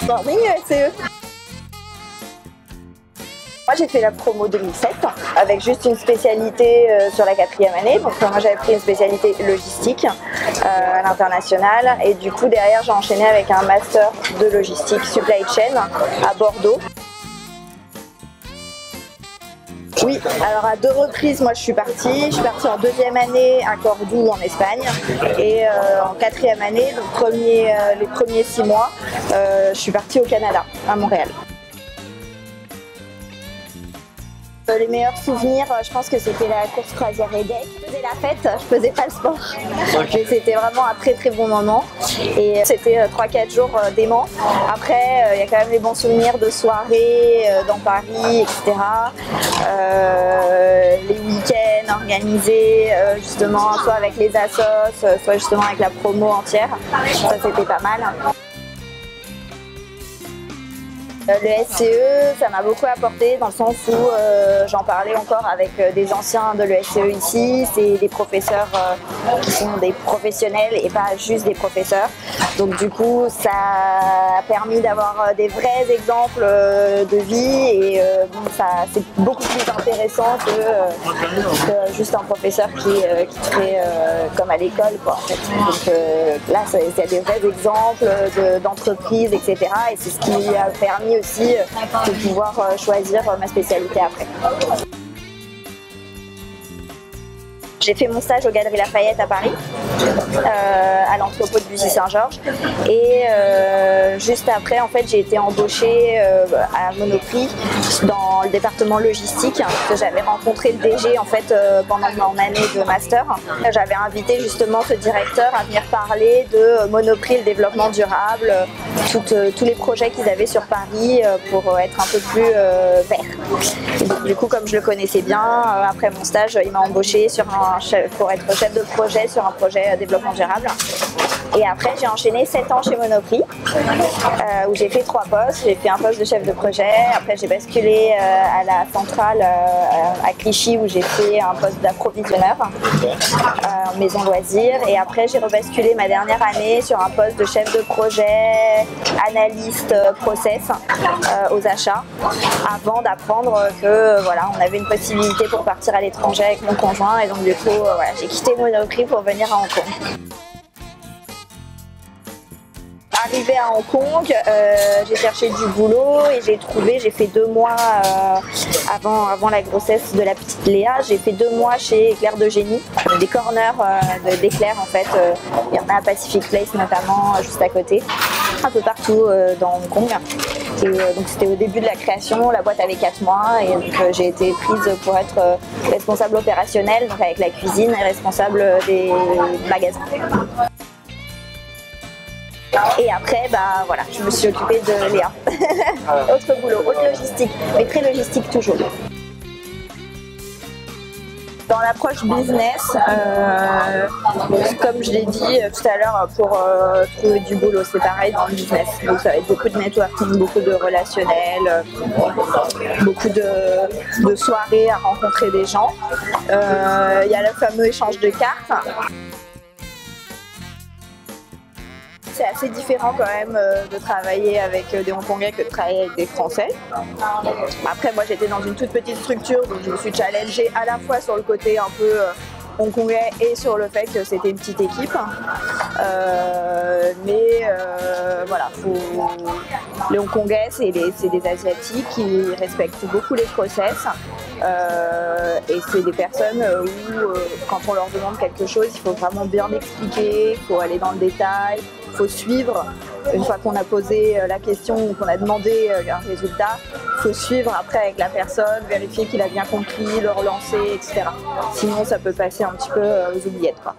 Morning SCE. Moi j'ai fait la promo 2007 avec juste une spécialité sur la 4e année. Donc moi j'avais pris une spécialité logistique à l'international et du coup derrière j'ai enchaîné avec un master de logistique supply chain à Bordeaux. Oui, alors à 2 reprises, moi je suis partie en 2e année à Cordoue en Espagne et en 4e année, donc les premiers 6 mois, je suis partie au Canada, à Montréal. Les meilleurs souvenirs, je pense que c'était la course croisière Edec. Je faisais la fête, je faisais pas le sport. Mais c'était vraiment un très très bon moment. Et c'était 3-4 jours d'aimant. Après, il y a quand même les bons souvenirs de soirées dans Paris, etc. Les week-ends organisés justement, soit avec les assos, soit justement avec la promo entière. Ça c'était pas mal. Le SCE, ça m'a beaucoup apporté dans le sens où j'en parlais encore avec des anciens de l'ESCE ici. C'est des professeurs qui sont des professionnels et pas juste des professeurs. Donc du coup, ça a permis d'avoir des vrais exemples de vie et c'est beaucoup plus intéressant que juste un professeur qui te fait comme à l'école, quoi, en fait. Donc là, il y a des vrais exemples d'entreprises, etc. Et c'est ce qui a permis aussi de pouvoir choisir ma spécialité après. J'ai fait mon stage aux Galeries Lafayette à Paris, à l'entrepôt de Bussy-Saint-Georges, et juste après, en fait, j'ai été embauchée à Monoprix dans le département logistique. J'avais rencontré le DG en fait pendant mon année de master. J'avais invité justement ce directeur à venir parler de Monoprix, le développement durable, tous les projets qu'ils avaient sur Paris pour être un peu plus vert. Et donc, du coup, comme je le connaissais bien, après mon stage, il m'a embauchée pour être chef de projet sur un projet développement durable. Et après, j'ai enchaîné 7 ans chez Monoprix, où j'ai fait 3 postes. J'ai fait un poste de chef de projet. Après, j'ai basculé à la centrale à Clichy, où j'ai fait un poste d'approvisionneur en maison loisirs. Et après, j'ai rebasculé ma dernière année sur un poste de chef de projet, analyste process aux achats, avant d'apprendre que voilà, on avait une possibilité pour partir à l'étranger avec mon conjoint. Et donc, du coup, voilà, j'ai quitté Monoprix pour venir à Hong Kong. Arrivée à Hong Kong, j'ai cherché du boulot et j'ai fait 2 mois avant la grossesse de la petite Léa, j'ai fait 2 mois chez Éclair de Génie, des corners d'éclair en fait, il y en a à Pacific Place notamment juste à côté, un peu partout dans Hong Kong. Et donc c'était au début de la création, la boîte avait 4 mois et donc j'ai été prise pour être responsable opérationnelle, donc avec la cuisine et responsable des magasins. Et après, bah voilà, je me suis occupée de Léa. Autre boulot, autre logistique, mais très logistique toujours. Dans l'approche business, comme je l'ai dit tout à l'heure, pour trouver du boulot, c'est pareil dans le business. Donc ça va être beaucoup de networking, beaucoup de relationnel, beaucoup de soirées à rencontrer des gens. Il y a le fameux échange de cartes. C'est assez différent quand même de travailler avec des Hongkongais que de travailler avec des Français. Après, moi j'étais dans une toute petite structure, donc je me suis challengée à la fois sur le côté un peu hongkongais et sur le fait que c'était une petite équipe. Voilà, les Hongkongais, c'est des Asiatiques qui respectent beaucoup les process. Et c'est des personnes où quand on leur demande quelque chose, il faut vraiment bien expliquer, il faut aller dans le détail, il faut suivre. Une fois qu'on a posé la question ou qu'on a demandé un résultat, il faut suivre après avec la personne, vérifier qu'il a bien compris, le relancer, etc. Sinon ça peut passer un petit peu aux oubliettes, quoi.